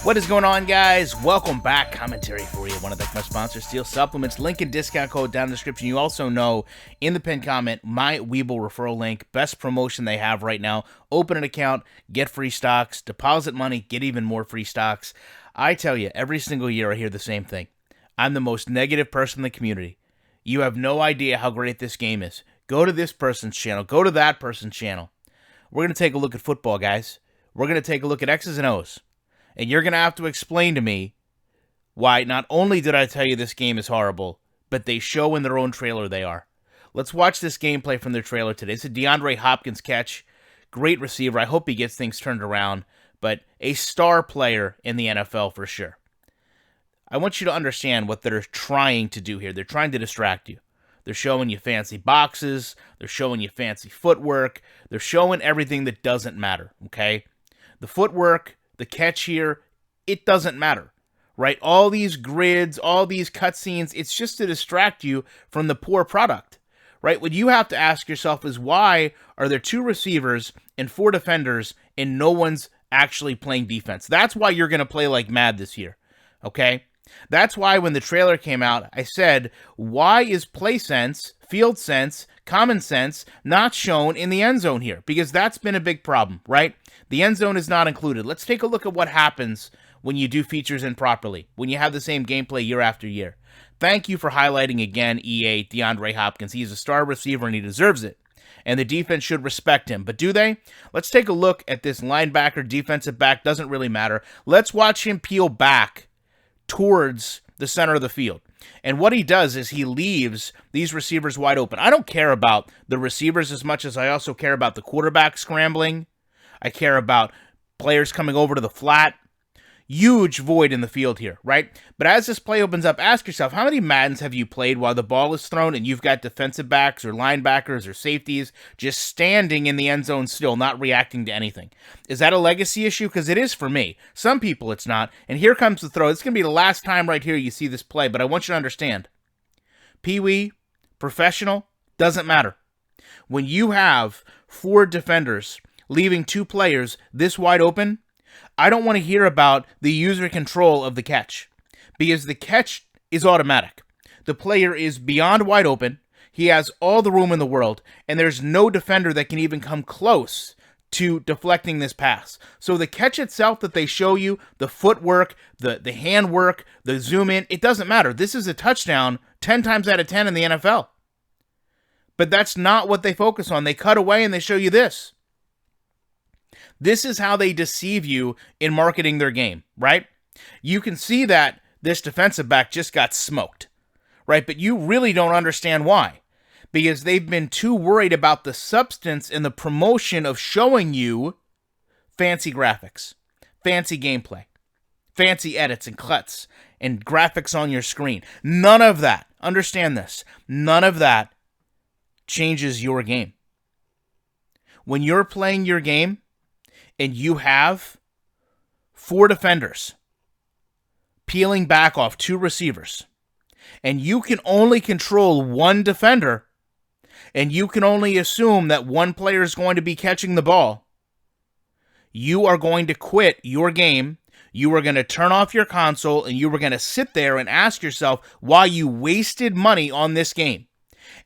What is going on, guys? Welcome back. Commentary for you. Want to thank my sponsor, Steel Supplements. Link and discount code down in the description. You also know in the pinned comment, my Weeble referral link. Best promotion they have right now. Open an account, get free stocks, deposit money, get even more free stocks. I tell you, every single year I hear the same thing. I'm the most negative person in the community. You have no idea how great this game is. Go to this person's channel. Go to that person's channel. We're going to take a look at football, guys. We're going to take a look at X's and O's. And you're going to have to explain to me why not only did I tell you this game is horrible, but they show in their own trailer they are. Let's watch this gameplay from their trailer today. It's a DeAndre Hopkins catch. Great receiver. I hope he gets things turned around, but a star player in the NFL for sure. I want you to understand what they're trying to do here. They're trying to distract you. They're showing you fancy boxes. They're showing you fancy footwork. They're showing everything that doesn't matter, okay? The footwork, the catch here, it doesn't matter, right? All these grids, all these cutscenes, it's just to distract you from the poor product, right? What you have to ask yourself is, why are there 2 receivers and 4 defenders and no one's actually playing defense? That's why you're going to play like mad this year, okay? That's why when the trailer came out, I said, why is play sense, field sense, common sense not shown in the end zone here? Because that's been a big problem, right? The end zone is not included. Let's take a look at what happens when you do features improperly, when you have the same gameplay year after year. Thank you for highlighting again, EA, DeAndre Hopkins. He's a star receiver and he deserves it. And the defense should respect him. But do they? Let's take a look at this linebacker, defensive back. Doesn't really matter. Let's watch him peel back towards the center of the field. And what he does is he leaves these receivers wide open. I don't care about the receivers as much as I also care about the quarterback scrambling. I care about players coming over to the flat. Huge void in the field here, right? But as this play opens up, ask yourself, how many Maddens have you played while the ball is thrown and you've got defensive backs or linebackers or safeties just standing in the end zone still, not reacting to anything? Is that a legacy issue? Because it is for me. Some people it's not. And here comes the throw. It's going to be the last time right here you see this play, but I want you to understand. Pee-wee, professional, doesn't matter. When you have 4 defenders leaving 2 players this wide open, I don't want to hear about the user control of the catch, because the catch is automatic. The player is beyond wide open. He has all the room in the world, and there's no defender that can even come close to deflecting this pass. So the catch itself that they show you, the footwork, the handwork, the zoom in, it doesn't matter. This is a touchdown 10 times out of 10 in the NFL. But that's not what they focus on. They cut away and they show you this. This is how they deceive you in marketing their game, right? You can see that this defensive back just got smoked, right? But you really don't understand why. Because they've been too worried about the substance and the promotion of showing you fancy graphics, fancy gameplay, fancy edits and cuts, and graphics on your screen. None of that, understand this, none of that changes your game. When you're playing your game, and you have 4 defenders peeling back off 2 receivers, and you can only control 1 defender, and you can only assume that 1 player is going to be catching the ball, you are going to quit your game, you are going to turn off your console, and you are going to sit there and ask yourself why you wasted money on this game.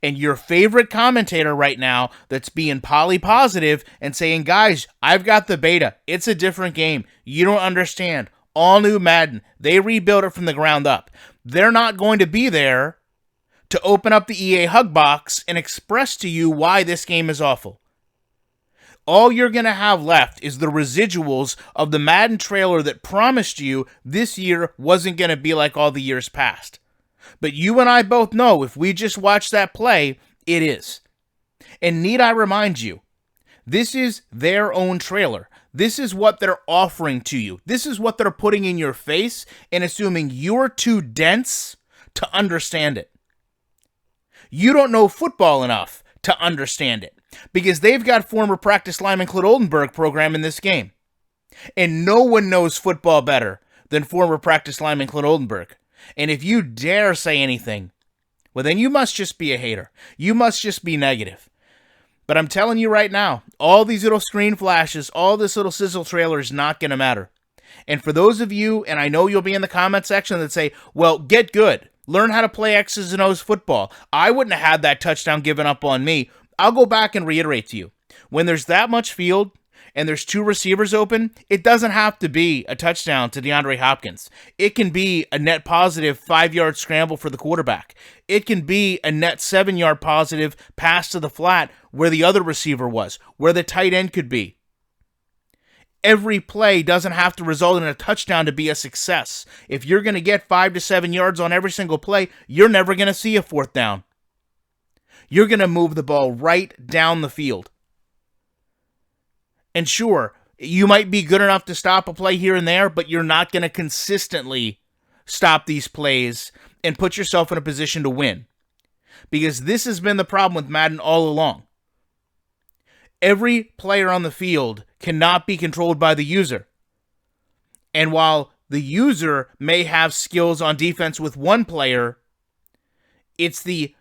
And your favorite commentator right now that's being positive and saying, guys, I've got the beta. It's a different game. You don't understand. All new Madden. They rebuilt it from the ground up. They're not going to be there to open up the EA hug box and express to you why this game is awful. All you're going to have left is the residuals of the Madden trailer that promised you this year wasn't going to be like all the years past. But you and I both know if we just watch that play, it is. And need I remind you, this is their own trailer. This is what they're offering to you. This is what they're putting in your face and assuming you're too dense to understand it. You don't know football enough to understand it because they've got former practice lineman Clint Oldenburg program in this game. And no one knows football better than former practice lineman Clint Oldenburg. And if you dare say anything well, then you must just be a hater. You must just be negative. But I'm telling you right now, all these little screen flashes, all this little sizzle trailer is not going to matter. And for those of you, and I know you'll be in the comment section that say, well, get good. Learn how to play X's and O's football. I wouldn't have had that touchdown given up on me. I'll go back and reiterate to you. When there's that much field and there's 2 receivers open, it doesn't have to be a touchdown to DeAndre Hopkins. It can be a net positive 5-yard scramble for the quarterback. It can be a net 7-yard positive pass to the flat where the other receiver was, where the tight end could be. Every play doesn't have to result in a touchdown to be a success. If you're going to get 5 to 7 yards on every single play, you're never going to see a 4th down. You're going to move the ball right down the field. And sure, you might be good enough to stop a play here and there, but you're not going to consistently stop these plays and put yourself in a position to win. Because this has been the problem with Madden all along. Every player on the field cannot be controlled by the user. And while the user may have skills on defense with one player, it's the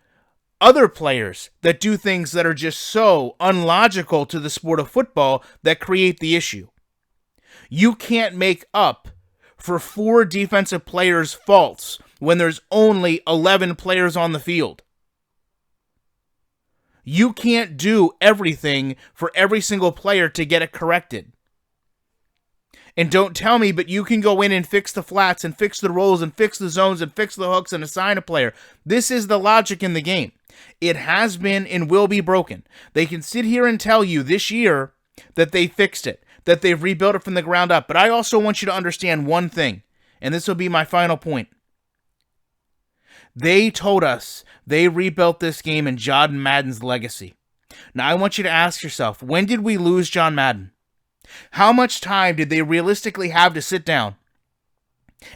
other players that do things that are just so unlogical to the sport of football that create the issue. You can't make up for 4 defensive players' faults when there's only 11 players on the field. You can't do everything for every single player to get it corrected. And don't tell me, but you can go in and fix the flats and fix the rolls and fix the zones and fix the hooks and assign a player. This is the logic in the game. It has been and will be broken. They can sit here and tell you this year that they fixed it, that they've rebuilt it from the ground up. But I also want you to understand one thing, and this will be my final point. They told us they rebuilt this game in John Madden's legacy. Now I want you to ask yourself, when did we lose John Madden? How much time did they realistically have to sit down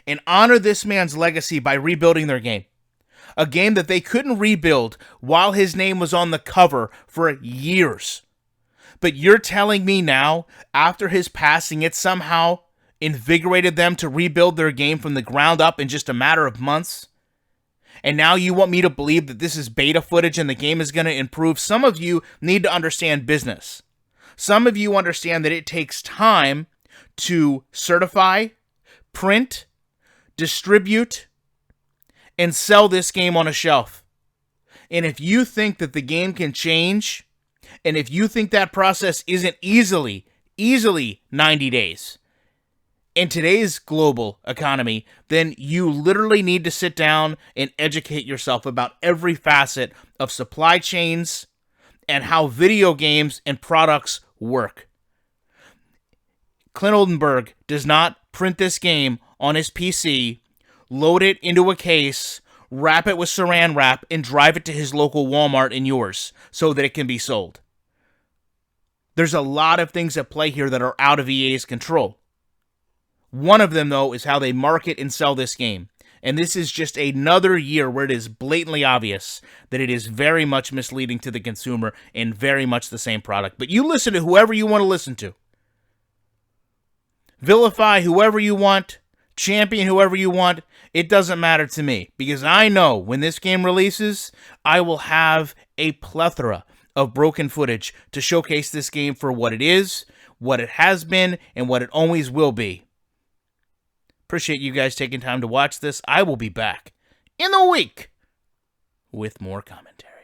and honor this man's legacy by rebuilding their game? A game that they couldn't rebuild while his name was on the cover for years. But you're telling me now, after his passing, it somehow invigorated them to rebuild their game from the ground up in just a matter of months? And now you want me to believe that this is beta footage and the game is going to improve? Some of you need to understand business. Some of you understand that it takes time to certify, print, distribute, and sell this game on a shelf. And if you think that the game can change, and if you think that process isn't easily 90 days in today's global economy, then you literally need to sit down and educate yourself about every facet of supply chains and how video games and products work. Clint Oldenburg does not print this game on his PC, load it into a case, wrap it with saran wrap, and drive it to his local Walmart and yours so that it can be sold. There's a lot of things at play here that are out of EA's control. One of them, though, is how they market and sell this game. And this is just another year where it is blatantly obvious that it is very much misleading to the consumer and very much the same product. But you listen to whoever you want to listen to. Vilify whoever you want. Champion whoever you want. It doesn't matter to me. Because I know when this game releases, I will have a plethora of broken footage to showcase this game for what it is, what it has been, and what it always will be. Appreciate you guys taking time to watch this. I will be back in the week with more commentary.